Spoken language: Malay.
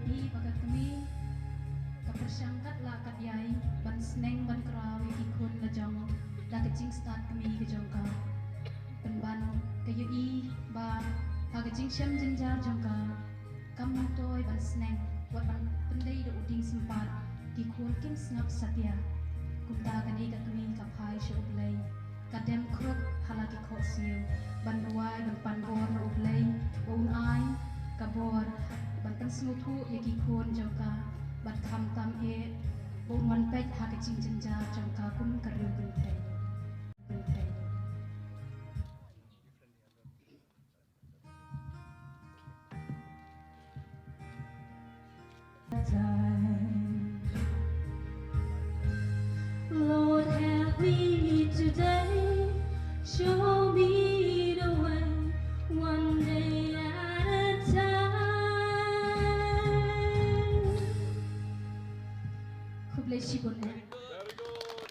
i bagat kami kapersangkat lah kat yai ban sneng ban kerawi di Khun lajong la kecing start kami kejong ka ban kayu i ba kecing syam jenjar jong ka kamu toy ban sneng wat ban pendai do uding Sympat di Khun kin snap satya kumta kani kat kami kapai syo Blei kadem kruk halaki kho siu ban ruai ban panbor no Blei un ai kabor ban kan snutu yaki Khun jong ka bat kham tam e bung wan pek ha ke ching jenja jong ka kum karu gun thai